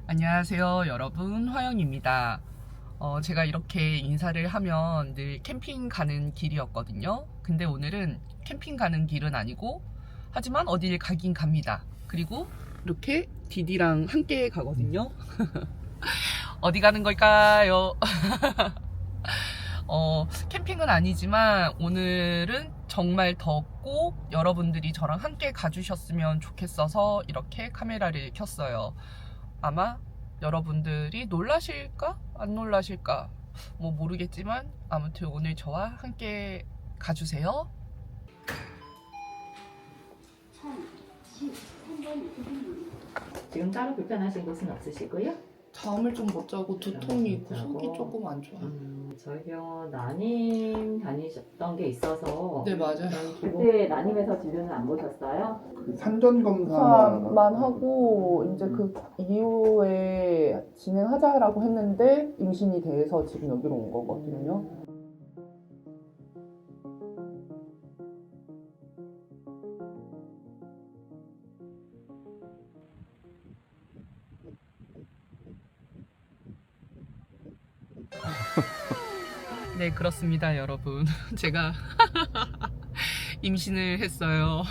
안녕하세요 여러분, 화영입니다. 제가 이렇게 인사를 하면 늘 캠핑 가는 길이었거든요. 근데 오늘은 캠핑 가는 길은 아니고, 하지만 어딜 가긴 갑니다. 그리고 이렇게 디디랑 함께 가거든요. 어디 가는 걸까요? 캠핑은 아니지만 오늘은 정말 덥고 여러분들이 저랑 함께 가주셨으면 좋겠어서 이렇게 카메라를 켰어요. 아마 여러분들이 놀라실까? 안 놀라실까? 뭐 모르겠지만 아무튼 오늘 저와 함께 가주세요. 지금 따로 불편하신 곳은 없으시고요? 잠을 좀 못 자고 두통이 있고 잠을 못 속이 자고. 조금 안 좋아요. 저희 병원 난임 다니셨던 게 있어서 네, 맞아요. 그때 난임에서 진료는 안 보셨어요? 산전 검사만 검사만 하고 이제 그 이후에 진행하자라고 했는데 임신이 돼서 지금 여기로 온 거거든요. 네, 그렇습니다 여러분. 제가 임신을 했어요.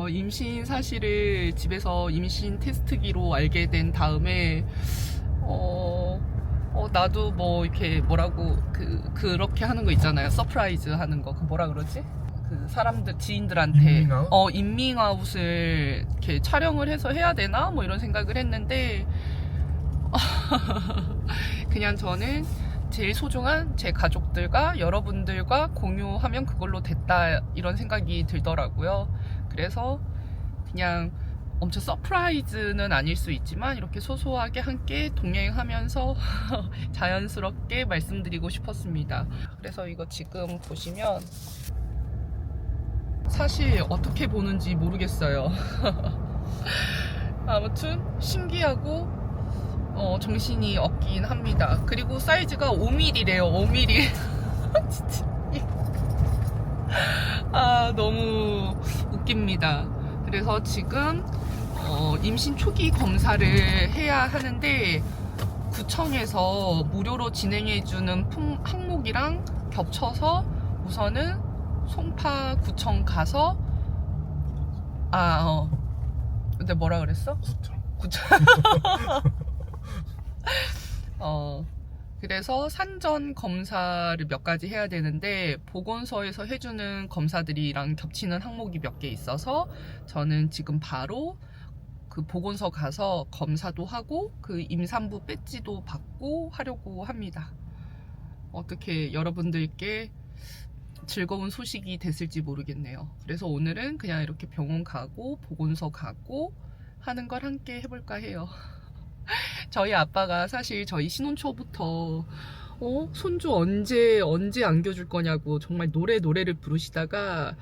임신 사실을 집에서 임신 테스트기로 알게 된 다음에 나도 뭐 이렇게 뭐라고 그렇게 하는 거 있잖아요. 서프라이즈 하는 거. 그 뭐라 그러지? 그 사람들 지인들한테 인밍아웃? 인밍아웃을 이렇게 촬영을 해서 해야 되나? 뭐 이런 생각을 했는데 그냥 저는 제일 소중한 제 가족들과 여러분들과 공유하면 그걸로 됐다 이런 생각이 들더라고요. 그래서 그냥 엄청 서프라이즈는 아닐 수 있지만 이렇게 소소하게 함께 동행하면서 자연스럽게 말씀드리고 싶었습니다. 그래서 이거 지금 보시면 사실 어떻게 보는지 모르겠어요. 아무튼 신기하고 정신이 없긴 합니다. 그리고 사이즈가 5mm래요. 5mm. 진짜. 너무 웃깁니다. 그래서 지금 임신 초기 검사를 해야 하는데 구청에서 무료로 진행해주는 항목이랑 겹쳐서 우선은 송파 구청 가서 근데 뭐라 그랬어? 구청. 그래서 산전 검사를 몇 가지 해야 되는데 보건소에서 해주는 검사들이랑 겹치는 항목이 몇 개 있어서 저는 지금 바로 그 보건소 가서 검사도 하고 그 임산부 배지도 받고 하려고 합니다. 어떻게 여러분들께 즐거운 소식이 됐을지 모르겠네요. 그래서 오늘은 그냥 이렇게 병원 가고 보건소 가고 하는 걸 함께 해볼까 해요. 저희 아빠가 사실 저희 신혼 초부터 손주 언제 안겨줄 거냐고 정말 노래를 부르시다가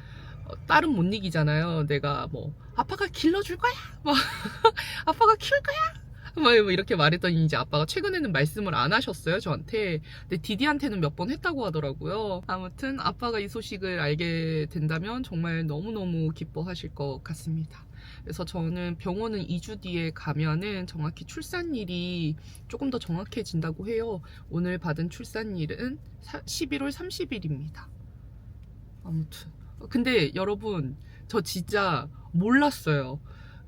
딸은 못 이기잖아요. 내가 뭐 아빠가 길러줄 거야, 뭐 아빠가 키울 거야, 뭐 이렇게 말했더니 이제 아빠가 최근에는 말씀을 안 하셨어요 저한테. 근데 디디한테는 몇 번 했다고 하더라고요. 아무튼 아빠가 이 소식을 알게 된다면 정말 너무너무 기뻐하실 것 같습니다. 그래서 저는 병원은 2주 뒤에 가면은 정확히 출산일이 조금 더 정확해진다고 해요. 오늘 받은 출산일은 11월 30일입니다. 아무튼 근데 여러분 저 진짜 몰랐어요.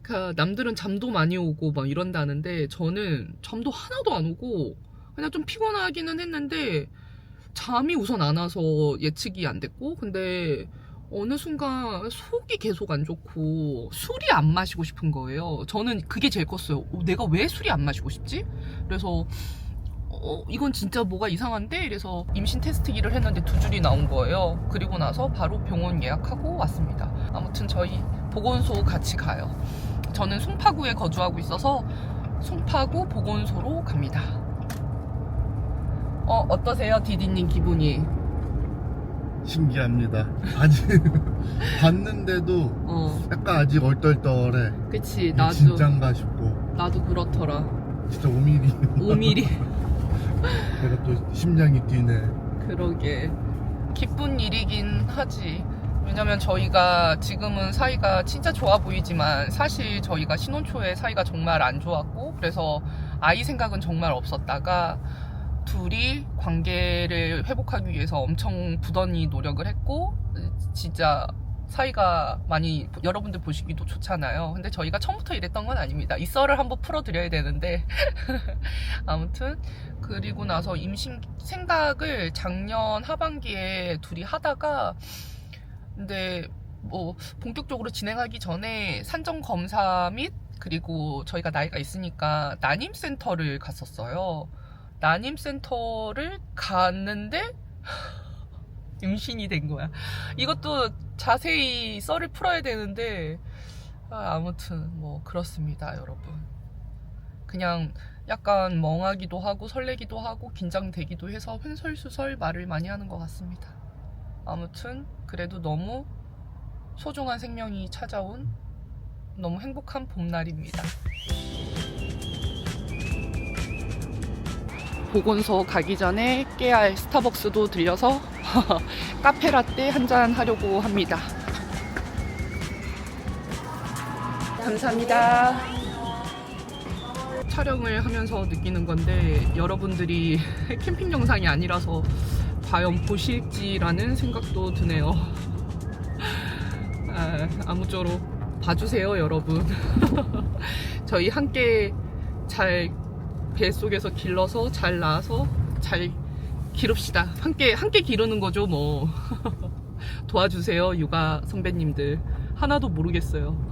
그러니까 남들은 잠도 많이 오고 막 이런다는데 저는 잠도 하나도 안 오고 그냥 좀 피곤하기는 했는데 잠이 우선 안 와서 예측이 안 됐고, 근데 어느 순간 속이 계속 안 좋고 술이 안 마시고 싶은 거예요. 저는 그게 제일 컸어요. 내가 왜 술이 안 마시고 싶지? 그래서 이건 진짜 뭐가 이상한데? 이래서 임신 테스트기를 했는데 2줄이 나온 거예요. 그리고 나서 바로 병원 예약하고 왔습니다. 아무튼 저희 보건소 같이 가요. 저는 송파구에 거주하고 있어서 송파구 보건소로 갑니다. 어떠세요, 디디님 기분이? 신기합니다. 아직 봤는데도 약간 아직 얼떨떨해. 그치, 이게 나도 진짠가 싶고. 나도 그렇더라. 진짜 5mm. 5mm. 내가 또 심장이 뛰네. 그러게 기쁜 일이긴 하지. 왜냐면 저희가 지금은 사이가 진짜 좋아 보이지만 사실 저희가 신혼 초에 사이가 정말 안 좋았고, 그래서 아이 생각은 정말 없었다가 둘이 관계를 회복하기 위해서 엄청 부단히 노력을 했고, 진짜 사이가 많이 여러분들 보시기도 좋잖아요. 근데 저희가 처음부터 이랬던 건 아닙니다. 이 썰을 한번 풀어드려야 되는데 아무튼 그리고 나서 임신 생각을 작년 하반기에 둘이 하다가, 근데 뭐 본격적으로 진행하기 전에 산정 검사 및, 그리고 저희가 나이가 있으니까 난임센터를 갔었어요. 난임센터를 갔는데 임신이 된 거야. 이것도 자세히 썰을 풀어야 되는데 아무튼 뭐 그렇습니다, 여러분. 그냥 약간 멍하기도 하고 설레기도 하고 긴장되기도 해서 횡설수설 말을 많이 하는 것 같습니다. 아무튼 그래도 너무 소중한 생명이 찾아온 너무 행복한 봄날입니다. 보건소 가기 전에 깨알 스타벅스도 들려서 카페라떼 한잔 하려고 합니다. 감사합니다. 촬영을 하면서 느끼는 건데 여러분들이 캠핑 영상이 아니라서 과연 보실지라는 생각도 드네요. 아무쪼록 봐주세요, 여러분. 저희 함께 잘 뱃속에서 길러서 잘 낳아서 잘 기릅시다. 함께 기르는 거죠, 뭐. 도와주세요, 육아 선배님들. 하나도 모르겠어요.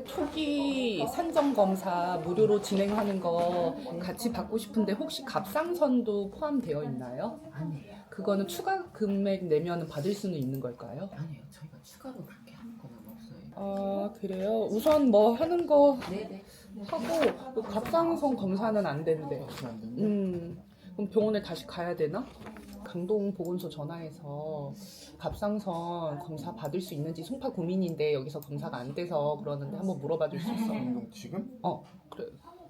초기 산정 검사 무료로 진행하는 거 같이 받고 싶은데 혹시 갑상선도 포함되어 있나요? 아니에요. 그거는 추가 금액 내면 받을 수는 있는 걸까요? 아니에요. 저희가 추가로 그렇게 하는 건 없어요. 아, 그래요? 우선 뭐 하는 거 네네. 하고 갑상선 검사는 안 된대. 그럼 병원에 다시 가야 되나? 강동 보건소 전화해서 갑상선 검사 받을 수 있는지 송파 구민인데 여기서 검사가 안 돼서 그러는데 한번 물어봐 줄 수 있어? 지금? 그래.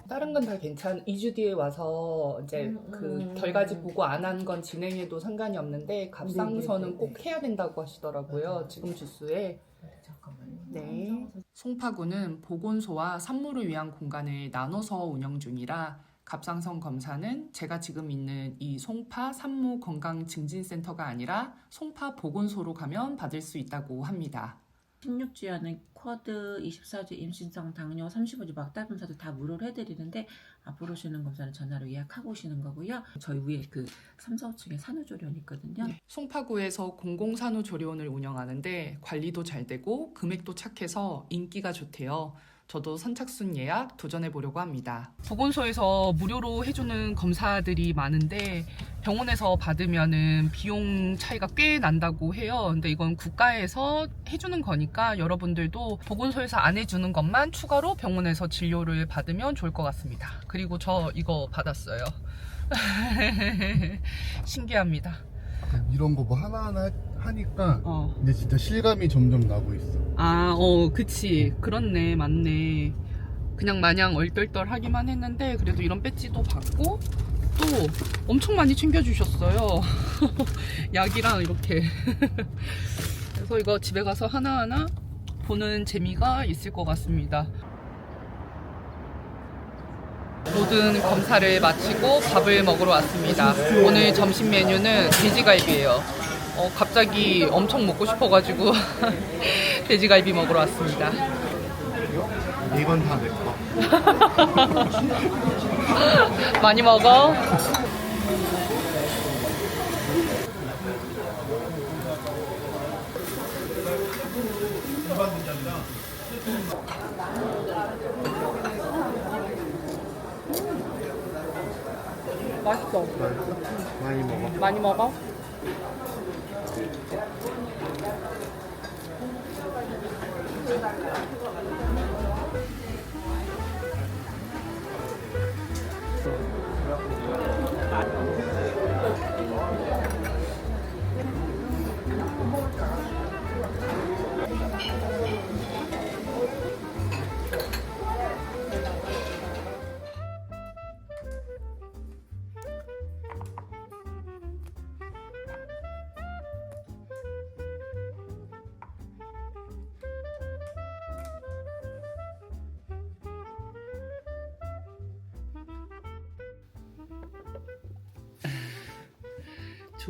다른 건 다 괜찮. 2주 뒤에 와서 이제 그 결과지 보고 안 한 건 진행해도 상관이 없는데 갑상선은 꼭 해야 된다고 하시더라고요. 지금 주스에. 잠깐만요. 네. 송파구는 보건소와 산모를 위한 공간을 나눠서 운영 중이라 갑상선 검사는 제가 지금 있는 이 송파 산모 건강증진센터가 아니라 송파 보건소로 가면 받을 수 있다고 합니다. 16주에는 쿼드, 24주 임신성 당뇨, 35주 막달 검사도 다 무료로 해드리는데 앞으로 오시는 검사는 전화로 예약하고 오시는 거고요. 저희 위에 그 3, 4, 5층에 산후조리원 있거든요. 네. 송파구에서 공공산후조리원을 운영하는데 관리도 잘 되고 금액도 착해서 인기가 좋대요. 저도 선착순 예약 도전해 보려고 합니다. 보건소에서 무료로 해주는 검사들이 많은데 병원에서 받으면은 비용 차이가 꽤 난다고 해요. 근데 이건 국가에서 해주는 거니까 여러분들도 보건소에서 안 해주는 것만 추가로 병원에서 진료를 받으면 좋을 것 같습니다. 그리고 저 이거 받았어요. 신기합니다. 이런 거 뭐 하나하나 하니까 이제 진짜 실감이 점점 나고 있어. 그치. 그렇네. 맞네. 그냥 마냥 얼떨떨하기만 했는데 그래도 이런 배지도 받고 또 엄청 많이 챙겨주셨어요. 약이랑 이렇게. 그래서 이거 집에 가서 하나하나 보는 재미가 있을 것 같습니다. 모든 검사를 마치고 밥을 먹으러 왔습니다. 오늘 점심 메뉴는 돼지갈비예요. 갑자기 엄청 먹고 싶어가지고 돼지갈비 먹으러 왔습니다. 이건 다 내 거. 많이 먹어? 맛있어. 많이 먹어. 많이 먹어?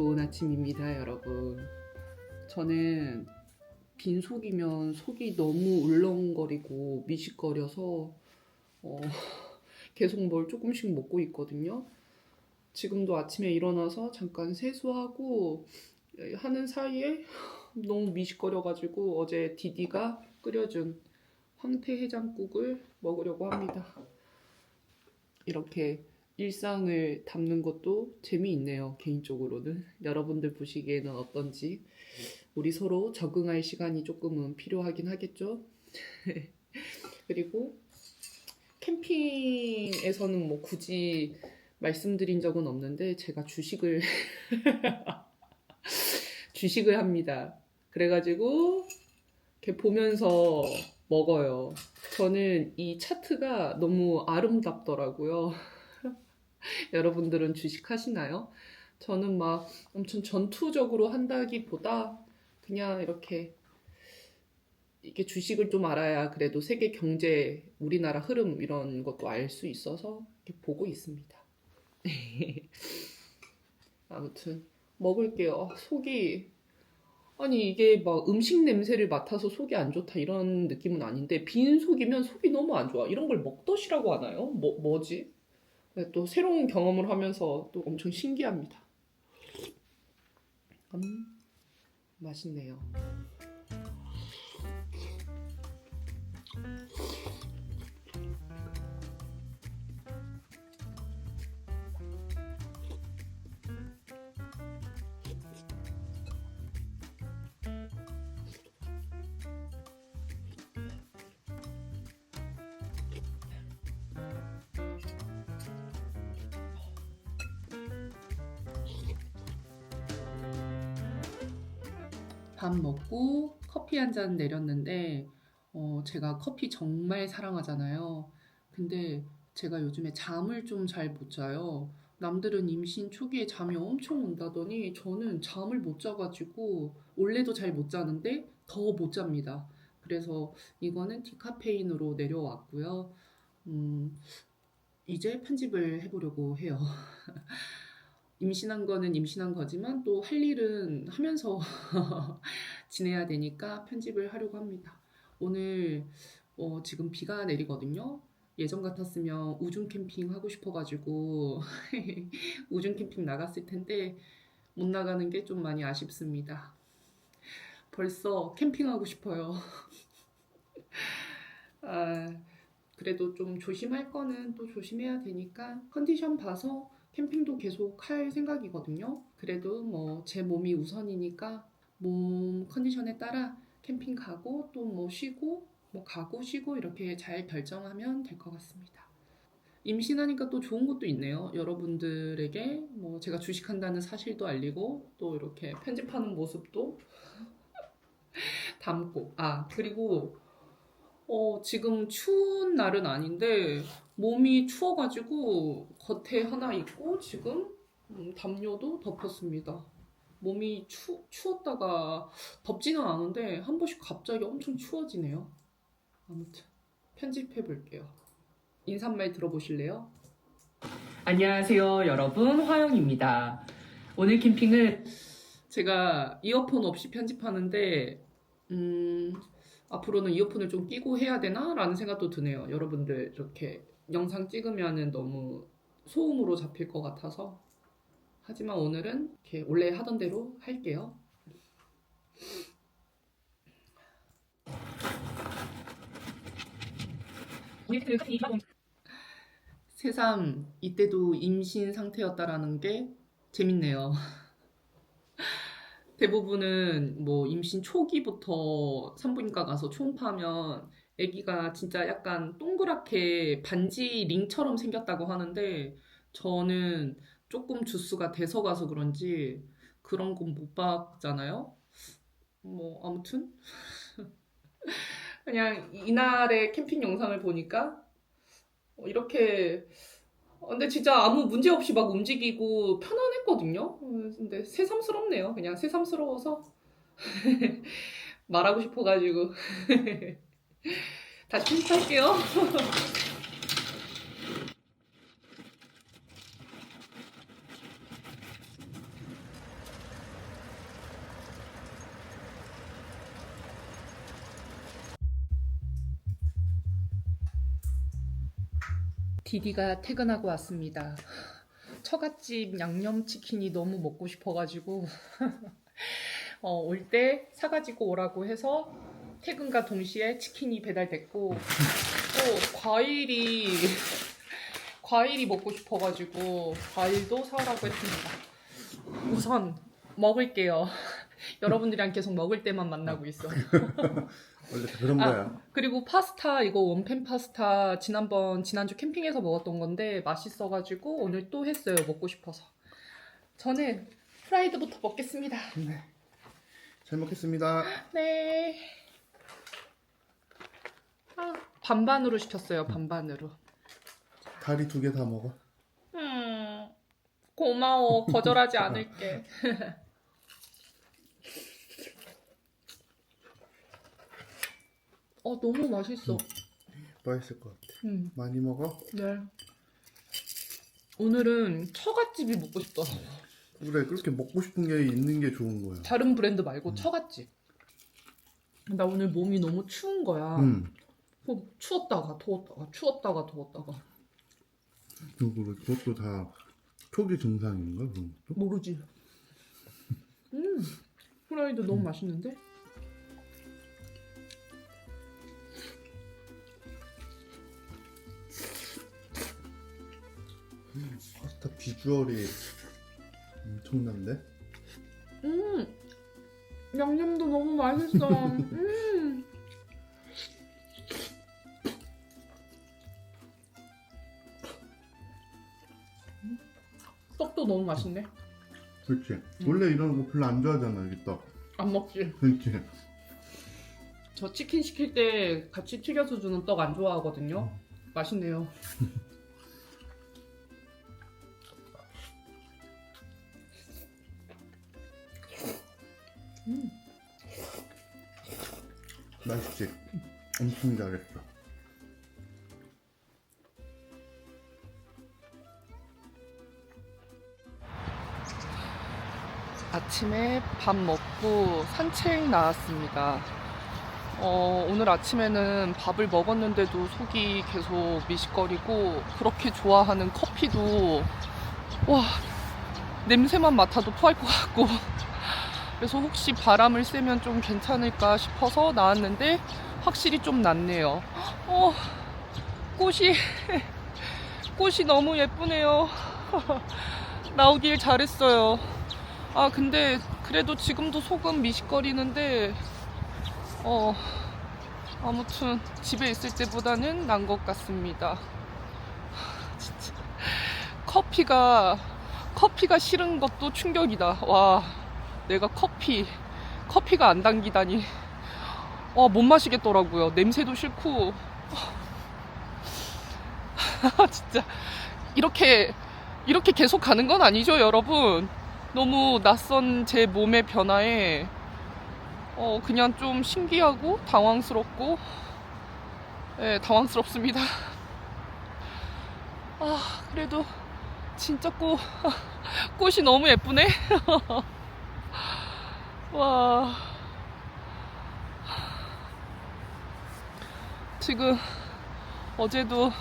좋은 아침입니다, 여러분. 저는 빈속이면 속이 너무 울렁거리고 미식거려서 계속 뭘 조금씩 먹고 있거든요. 지금도 아침에 일어나서 잠깐 세수하고 하는 사이에 너무 미식거려가지고 어제 디디가 끓여준 황태해장국을 먹으려고 합니다. 이렇게 일상을 담는 것도 재미있네요, 개인적으로는. 여러분들 보시기에는 어떤지. 우리 서로 적응할 시간이 조금은 필요하긴 하겠죠. 그리고 캠핑에서는 뭐 굳이 말씀드린 적은 없는데 제가 주식을 합니다. 그래가지고 이렇게 보면서 먹어요. 저는 이 차트가 너무 아름답더라고요. 여러분들은 주식 하시나요? 저는 막 엄청 전투적으로 한다기보다 그냥 이렇게 주식을 좀 알아야 그래도 세계 경제, 우리나라 흐름 이런 것도 알 수 있어서 이렇게 보고 있습니다. 아무튼 먹을게요. 속이 아니 이게 막 음식 냄새를 맡아서 속이 안 좋다 이런 느낌은 아닌데 빈 속이면 속이 너무 안 좋아. 이런 걸 먹덧이라고 하나요? 뭐지? 또 새로운 경험을 하면서 또 엄청 신기합니다. 맛있네요. 밥 먹고 커피 한 잔 내렸는데 제가 커피 정말 사랑하잖아요. 근데 제가 요즘에 잠을 좀 잘 못 자요. 남들은 임신 초기에 잠이 엄청 온다더니 저는 잠을 못 자가지고 원래도 잘 못 자는데 더 못 잡니다. 그래서 이거는 디카페인으로 내려왔고요. 이제 편집을 해보려고 해요. 임신한 거는 임신한 거지만 또 할 일은 하면서 지내야 되니까 편집을 하려고 합니다. 오늘 지금 비가 내리거든요. 예전 같았으면 우중 캠핑 하고 싶어가지고 우중 캠핑 나갔을 텐데 못 나가는 게 좀 많이 아쉽습니다. 벌써 캠핑하고 싶어요. 그래도 좀 조심할 거는 또 조심해야 되니까 컨디션 봐서 캠핑도 계속 할 생각이거든요. 그래도 뭐 제 몸이 우선이니까 몸 컨디션에 따라 캠핑 가고 또 뭐 쉬고 뭐 가고 쉬고 이렇게 잘 결정하면 될 것 같습니다. 임신하니까 또 좋은 것도 있네요. 여러분들에게 뭐 제가 주식한다는 사실도 알리고 또 이렇게 편집하는 모습도 담고 그리고 지금 추운 날은 아닌데 몸이 추워가지고 겉에 하나 입고 지금 담요도 덮었습니다. 몸이 추웠다가 덥지는 않은데 한 번씩 갑자기 엄청 추워지네요. 아무튼 편집해 볼게요. 인사말 들어보실래요? 안녕하세요 여러분, 화영입니다. 오늘 캠핑은 제가 이어폰 없이 편집하는데 앞으로는 이어폰을 좀 끼고 해야 되나? 라는 생각도 드네요. 여러분들 이렇게 영상 찍으면은 너무 소음으로 잡힐 것 같아서. 하지만 오늘은 이렇게 원래 하던 대로 할게요. 새삼 이때도 임신 상태였다라는 게 재밌네요. 대부분은 뭐 임신 초기부터 산부인과 가서 초음파하면 아기가 진짜 약간 동그랗게 반지 링처럼 생겼다고 하는데 저는 조금 주스가 돼서 가서 그런지 그런 건 못 봤잖아요. 뭐 아무튼 그냥 이날의 캠핑 영상을 보니까 이렇게 근데 진짜 아무 문제 없이 막 움직이고 편안했거든요. 근데 새삼스럽네요. 그냥 새삼스러워서 말하고 싶어가지고 다시 편집할게요. 디디가 퇴근하고 왔습니다. 처갓집 양념치킨이 너무 먹고 싶어가지고 올 때 사가지고 오라고 해서 퇴근과 동시에 치킨이 배달됐고 또 과일이 먹고 싶어가지고 과일도 사오라고 했습니다. 우선 먹을게요. 여러분들이랑 계속 먹을 때만 만나고 있어. 원래 다 그런 거야. 그리고 파스타, 이거 원팬 파스타 지난주 캠핑에서 먹었던 건데 맛있어가지고 오늘 또 했어요. 먹고 싶어서. 저는 프라이드부터 먹겠습니다. 네. 잘 먹겠습니다. 네. 반반으로 시켰어요. 반반으로. 다리 2개 다 먹어. 고마워. 거절하지 않을게. 너무 맛있어. 맛있을 것 같아. 많이 먹어? 네. 오늘은 처갓집이 먹고 싶더라고. 그래, 그렇게 먹고 싶은 게 있는 게 좋은 거야. 다른 브랜드 말고 처갓집. 나 오늘 몸이 너무 추운 거야. 추웠다가 더웠다가. 그것도 다 초기 증상인가? 그런 것도? 모르지. 프라이드 너무 맛있는데? 파스타 비주얼이 엄청난데? 양념도 너무 맛있어. 떡도 너무 맛있네. 그렇지. 원래 이런 거 별로 안 좋아하잖아, 여기 떡. 안 먹지. 그렇지. 저 치킨 시킬 때 같이 튀겨서 주는 떡 안 좋아하거든요. 맛있네요. 맛있지? 엄청 잘했어. 아침에 밥 먹고 산책 나왔습니다. 오늘 아침에는 밥을 먹었는데도 속이 계속 미식거리고 그렇게 좋아하는 커피도 냄새만 맡아도 토할 것 같고 그래서 혹시 바람을 쐬면 좀 괜찮을까 싶어서 나왔는데 확실히 좀 낫네요. 꽃이 너무 예쁘네요. 나오길 잘했어요. 근데 그래도 지금도 속은 미식거리는데 아무튼 집에 있을 때보다는 난 것 같습니다. 진짜 커피가 싫은 것도 충격이다. 와, 내가 커피가 안 당기다니. 못 마시겠더라고요. 냄새도 싫고. 진짜 이렇게 계속 가는 건 아니죠, 여러분. 너무 낯선 제 몸의 변화에 그냥 좀 신기하고 당황스럽고 당황스럽습니다. 그래도 진짜 꽃이 너무 예쁘네. 와, 지금 어제도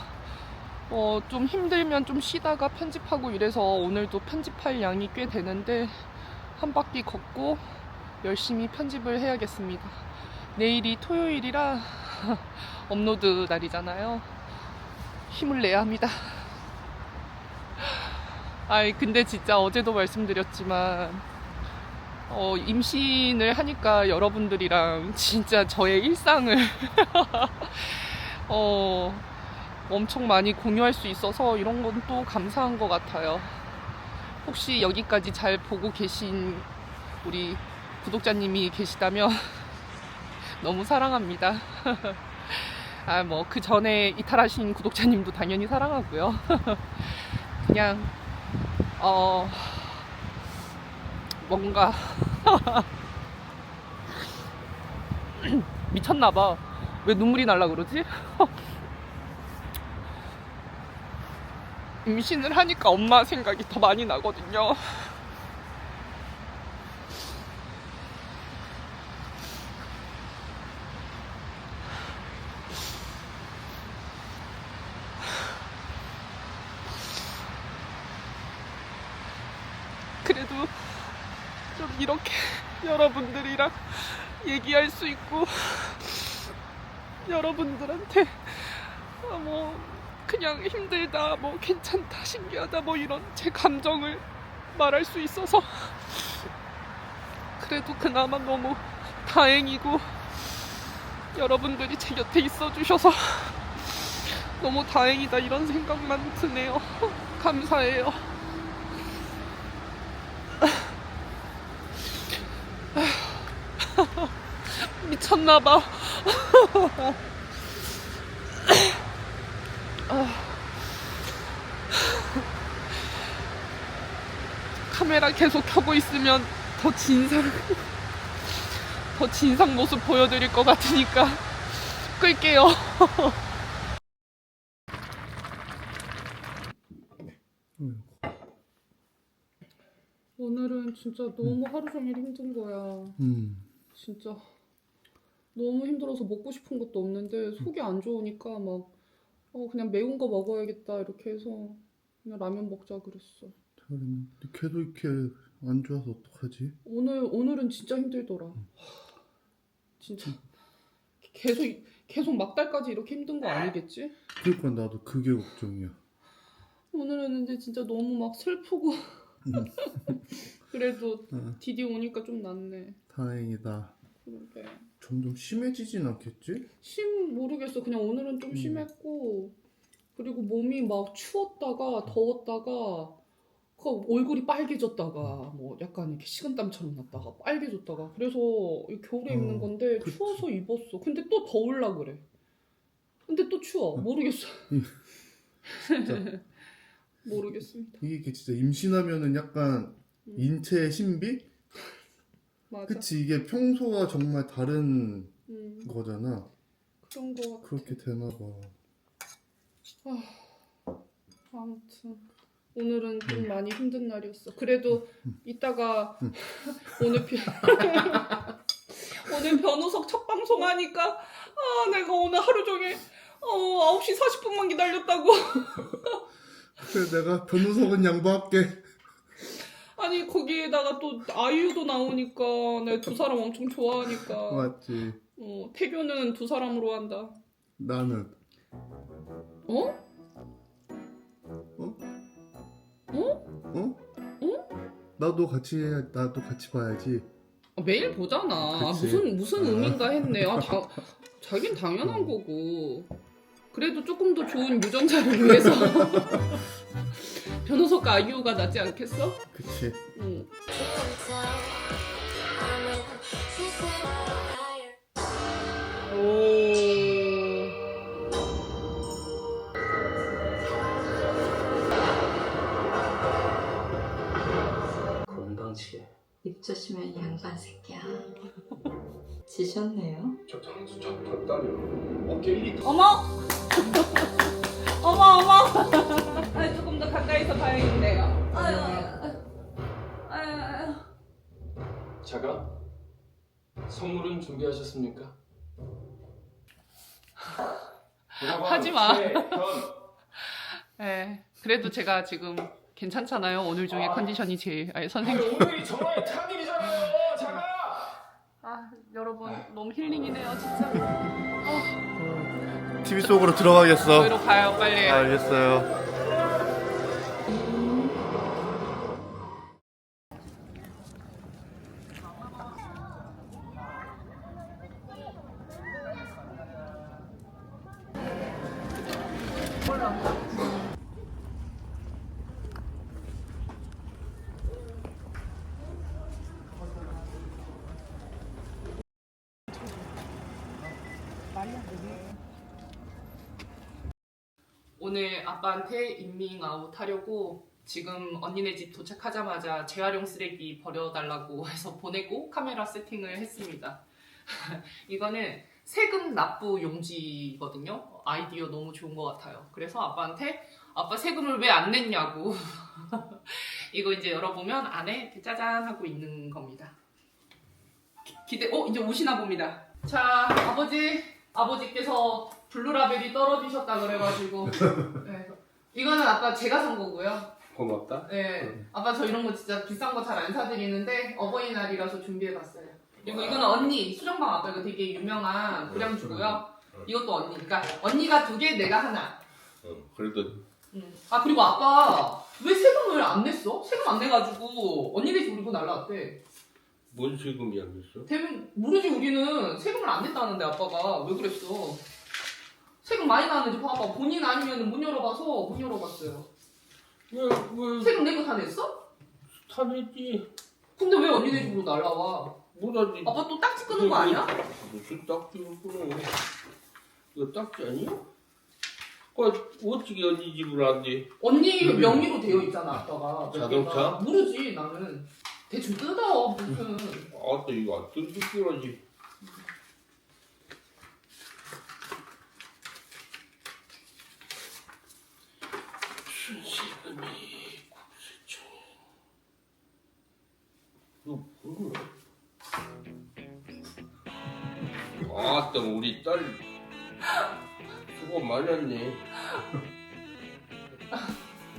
좀 힘들면 좀 쉬다가 편집하고 이래서 오늘도 편집할 양이 꽤 되는데 한 바퀴 걷고 열심히 편집을 해야겠습니다. 내일이 토요일이라 업로드 날이잖아요. 힘을 내야 합니다. 근데 진짜 어제도 말씀드렸지만 임신을 하니까 여러분들이랑 진짜 저의 일상을 엄청 많이 공유할 수 있어서 이런 건 또 감사한 것 같아요. 혹시 여기까지 잘 보고 계신 우리 구독자님이 계시다면 너무 사랑합니다. 그 전에 이탈하신 구독자님도 당연히 사랑하고요. 그냥 뭔가 미쳤나봐. 왜 눈물이 날라 그러지? 임신을 하니까 엄마 생각이 더 많이 나거든요. 그래도 좀 이렇게 여러분들이랑 얘기할 수 있고 여러분들한테 뭐 그냥 힘들다, 뭐 괜찮다, 신기하다, 뭐 이런 제 감정을 말할 수 있어서 그래도 그나마 너무 다행이고 여러분들이 제 곁에 있어 주셔서 너무 다행이다 이런 생각만 드네요. 감사해요. 미쳤나봐. 카메라 계속 켜고 있으면 더 진상 모습 보여드릴 것 같으니까 끌게요. 오늘은 진짜 너무 하루 종일 힘든 거야. 진짜 너무 힘들어서 먹고 싶은 것도 없는데 속이 안 좋으니까 막 그냥 매운 거 먹어야겠다 이렇게 해서 그냥 라면 먹자 그랬어. 걔도 이렇게 안 좋아서 어떡하지? 오늘은 진짜 힘들더라. 진짜 계속 막달까지 이렇게 힘든 거 아니겠지? 그러니까 나도 그게 걱정이야. 오늘은 근데 진짜 너무 막 슬프고 그래도 디디 오니까 좀 낫네. 다행이다. 그러게. 점점 심해지진 않겠지? 모르겠어. 그냥 오늘은 좀 심했고 그리고 몸이 막 추웠다가 더웠다가 그 얼굴이 빨개졌다가 뭐 약간 이렇게 식은땀처럼 났다가 빨개졌다가 그래서 겨울에 입는 건데 그치. 추워서 입었어. 근데 또 더울라 그래. 근데 또 추워. 모르겠어. 진짜. 모르겠습니다. 이게 진짜 임신하면은 약간 인체 신비? 맞아. 그치, 이게 평소와 정말 다른 거잖아. 그런 거 같아. 그렇게 되나 봐. 아무튼 오늘은 좀 많이 힘든 날이었어. 그래도 이따가 오늘 변호석 첫 방송 하니까 내가 오늘 하루 종일 9시 40분만 기다렸다고. 그래, 내가 변호석은 양보할게. 아니 거기에다가 또 아이유도 나오니까 내가 두 사람 엄청 좋아하니까. 맞지. 태교는 두 사람으로 한다. 나는. 어? 나도 같이 봐야지. 매일 보잖아. 그치. 무슨 의미인가 했네. 자긴 당연한 거고. 그래도 조금 더 좋은 유전자를 위해서 변호석과 아이유가 낫지 않겠어? 그치. 응. 건방지게. 입 조심해, 양반 새끼야. 지셨네요. 저 장수 저 딸이요. 어깨 1위. 어머! 어머! 조금 더 가까이서 봐야겠네요. 아유. 자가 선물은 준비하셨습니까? 하지 마. 네, 그래도 제가 지금 괜찮잖아요. 오늘 중에 컨디션이 제일. 선생님. 오늘이 전화의 탄일이잖아요. 자가. 여러분 너무 힐링이네요, 진짜. TV 속으로 들어가겠어. 저희로 가요, 빨리. 알겠어요. 오늘 아빠한테 인밍아웃 하려고 지금 언니네 집 도착하자마자 재활용 쓰레기 버려달라고 해서 보내고 카메라 세팅을 했습니다. 이거는 세금 납부 용지거든요. 아이디어 너무 좋은 것 같아요. 그래서 아빠한테 아빠 세금을 왜 안 냈냐고 이거 이제 열어보면 안에 이렇게 짜잔 하고 있는 겁니다. 이제 오시나 봅니다. 자, 아버지께서 블루라벨이 떨어지셨다 그래가지고 네. 이거는 아빠 제가 산 거고요. 고맙다. 네. 아빠 저 이런 거 진짜 비싼 거 잘 안 사드리는데 어버이날이라서 준비해봤어요. 그리고 이거는 언니 수정방 아빠 이거 되게 유명한 불량주고요. 이것도 언니. 그러니까 언니가 2개, 내가 하나. 그래도 아 그리고 아빠 왜 세금을 안 냈어? 세금 안 내가지고 언니네 집 우리고 날라왔대. 뭔 세금이 안 됐어? 대면 모르지 우리는 세금을 안 냈다는데 아빠가 왜 그랬어? 세금 많이 나왔는지 봐봐. 본인 아니면 못 열어봐서 못 열어봤어요. 왜 세금 낸 거 다 냈어? 다 냈지. 근데 왜 언니네 집으로 날라와? 뭐라지? 아빠 또 딱지 끄는 거 아니야? 무슨 딱지를 끊어? 이거 딱지 아니야? 어떻게 언니 집으로 안 돼? 언니 명의로 되어 있잖아 아빠가. 몇 자동차? 개가. 모르지 나는. 대충 뜯어 무슨. 아, 또 이거 안 뜯기라지. 순세금이 국세청에. 이거 뭐야? 아, 또 우리 딸 수고 많았네.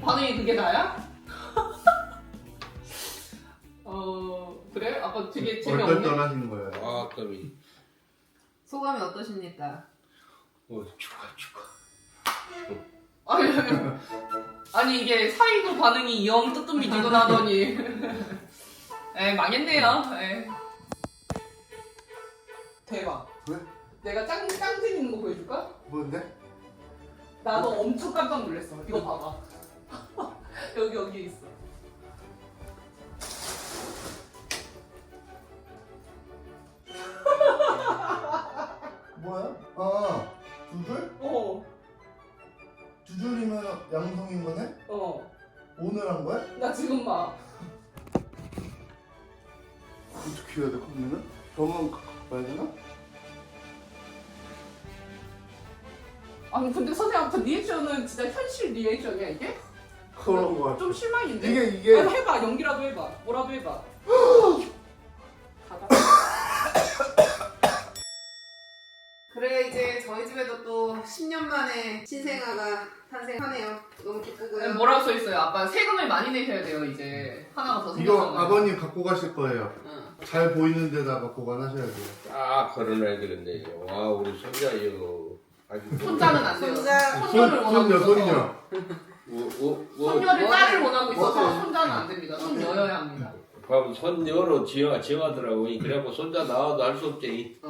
반응이 그게 나야? 그래? 아빠 되게 얼떨 재미없네. 떠나신 거예요. 아, 까미. 소감이 어떠십니까? 축하. 아니 이게 사이도 반응이 영 뜨뜻미지근하더니 에 망했네요. 에. 대박. 왜? 내가 짱 재밌는 거 보여줄까? 뭔데? 나도 엄청 깜짝 놀랐어. 이거 봐봐. 여기 있어. 뭐야? 아, 2줄? 어. 2줄이면 양성인 거네? 오늘 한 거야? 나 지금 봐. 어떻게 해야 돼, 그러면은? 병원 가야 되나? 아니 근데 선생님 아무튼 리액션은 진짜 현실 리액션이야 이게? 그런 거 같아. 좀 실망인데? 이게 아니, 해봐 연기라도 해봐. 뭐라도 해봐. 가자. 그래 이제 저희 집에도 또 10년 만에 신생아가 탄생하네요. 너무 기쁘고요. 뭐라고 써 있어요? 아빠 세금을 많이 내셔야 돼요 이제 하나가 더 이거 생겼잖아요. 아버님 갖고 가실 거예요. 응. 잘 보이는 데다가 보관하셔야 돼요. 딱 걸어놔야 되겠네. 와, 우리 손자 이거 아주 손자는 안 돼요. 손자. 손녀를 원하고 손녀, 있어서. 손녀. 손녀를 뭐 딸을 원하고 있어서 뭐 손자는 안 됩니다. 손녀여야 합니다. 그럼 손녀로 지어가더라고. 그래갖고 손자 나와도 알 수 없지.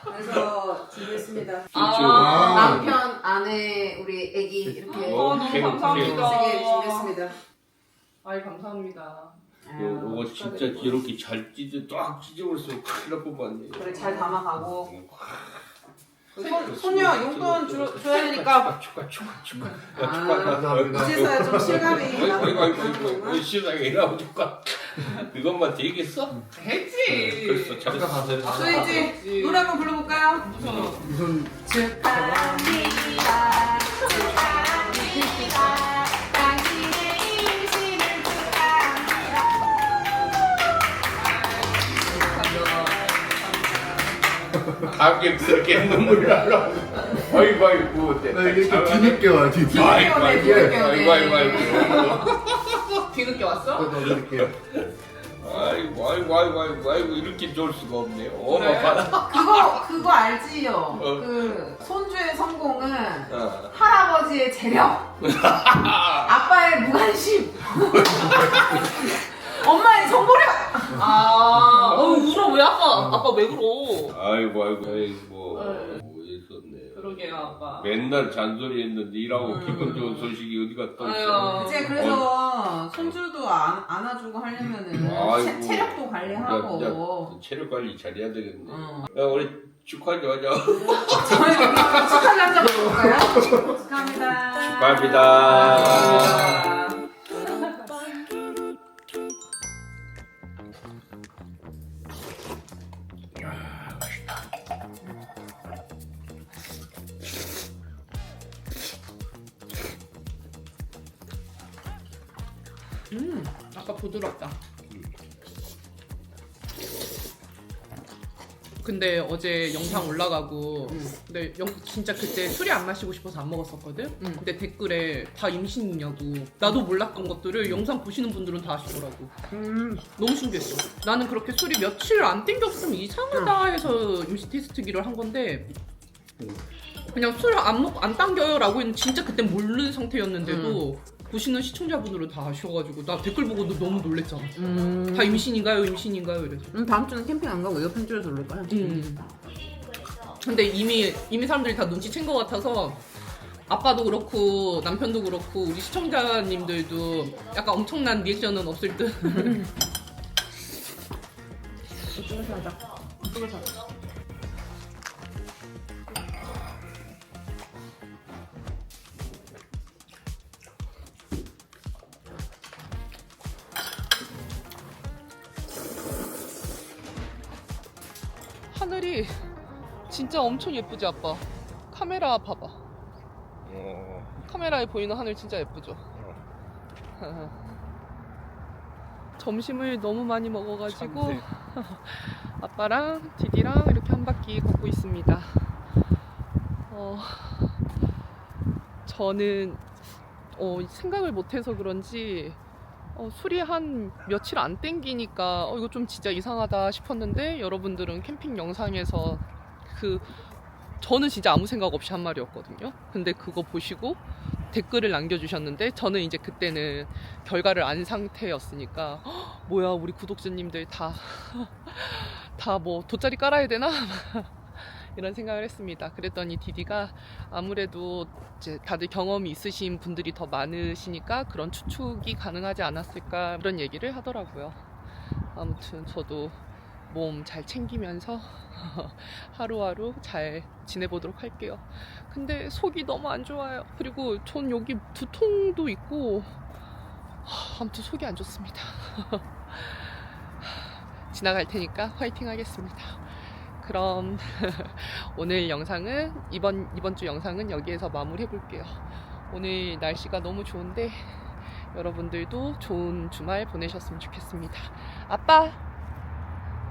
그래서 준비했습니다. 아, 남편, 아내, 우리 애기 이렇게 너무 감사합니다. 쓰게 준비했습니다. 아이 감사합니다. 이거 진짜 이렇게 잘 딱 찢어버렸으면 큰일 날 뻔했네. 그래 잘 담아가고 손- 손녀 용돈 줘야 되니까 축하. 감사합니다. 이제서야 좀 실감이 나는 아이고, 시상에 일하고 축하. 그것만 되겠어? 했지. 그래서 잠깐 가세요. 저희 이제 노래 한번 불러볼까요? 무슨 축하합니다. 축하합니다. 당신의 임신을 감격스럽게 눈물이 나려고. 아이고, 나 이렇게 뒤늦게 와, 뒤늦게. 아이고. 뒤늦게 왔어? 넣어드릴게요. 아이고, 이렇게 좋을 수가 없네. 어머, 그래? 봐라. 그거 알지요? 그 손주의 성공은 할아버지의 재력, 아빠의 무관심, 엄마의 정보력. 울어 왜 아빠 왜 그러? 아이고, 뭐 있었네. 그러게요 아빠. 맨날 잔소리 했는데 일하고 기분 좋은 소식이 어디가 또 있어. 아유. 이제 그래서 손주도 안아주고 하려면은 아이고. 체력도 관리하고. 야, 체력 관리 잘해야 되겠네. 어. 야, 우리 축하하자. 저희 축하를 한잔 먹어볼까요? 축하합니다. 축하합니다. 아까 부드럽다. 근데 어제 영상 올라가고 근데 진짜 그때 술이 안 마시고 싶어서 안 먹었었거든? 근데 댓글에 다 임신이냐고 나도 몰랐던 것들을 영상 보시는 분들은 다 아시더라고. 너무 신기했어. 나는 그렇게 술이 며칠 안 땡겼으면 이상하다 해서 임신 테스트기를 한 건데 그냥 술 안 먹고 안 당겨요 라고 했는데 진짜 그때 모르는 상태였는데도 보시는 시청자분들은 다 아셔가지고 나 댓글 보고도 너무 놀랬잖아. 다 임신인가요? 이래서. 다음 주는 캠핑 안 가고 이거 편집해서 올릴 거야. 근데 이미 사람들이 다 눈치챈 것 같아서 아빠도 그렇고 남편도 그렇고 우리 시청자님들도 약간 엄청난 리액션은 없을 듯. 이쪽에서 하자. 이쪽에서 하자. 하늘이 진짜 엄청 예쁘지 아빠? 카메라 봐봐. 카메라에 보이는 하늘 진짜 예쁘죠? 점심을 너무 많이 먹어가지고 아빠랑 디디랑 이렇게 한 바퀴 걷고 있습니다. 저는 생각을 못해서 그런지 술이 한 며칠 안 땡기니까 이거 좀 진짜 이상하다 싶었는데 여러분들은 캠핑 영상에서 저는 진짜 아무 생각 없이 한 말이었거든요. 근데 그거 보시고 댓글을 남겨주셨는데 저는 이제 그때는 결과를 안 상태였으니까 뭐야 우리 구독자님들 다 뭐 돗자리 깔아야 되나? 이런 생각을 했습니다. 그랬더니 디디가 아무래도 이제 다들 경험이 있으신 분들이 더 많으시니까 그런 추측이 가능하지 않았을까 그런 얘기를 하더라고요. 아무튼 저도 몸 잘 챙기면서 하루하루 잘 지내보도록 할게요. 근데 속이 너무 안 좋아요. 그리고 전 여기 두통도 있고 아무튼 속이 안 좋습니다. 지나갈 테니까 화이팅 하겠습니다. 그럼 오늘 영상은 이번 주 영상은 여기에서 마무리해 볼게요. 오늘 날씨가 너무 좋은데 여러분들도 좋은 주말 보내셨으면 좋겠습니다. 아빠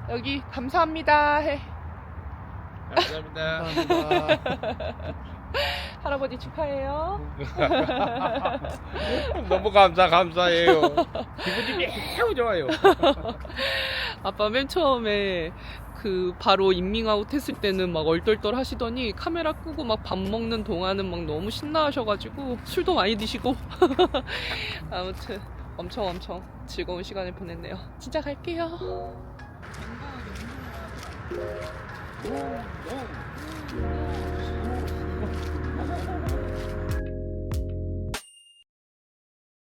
여기 감사합니다 해. 감사합니다. 할아버지 축하해요. 너무 감사해요. 기분이 매우 좋아요. 아빠 맨 처음에 바로 인밍아웃 했을 때는 막 얼떨떨 하시더니 카메라 끄고 막 밥 먹는 동안은 막 너무 신나하셔가지고 술도 많이 드시고 아무튼 엄청 즐거운 시간을 보냈네요. 진짜 갈게요.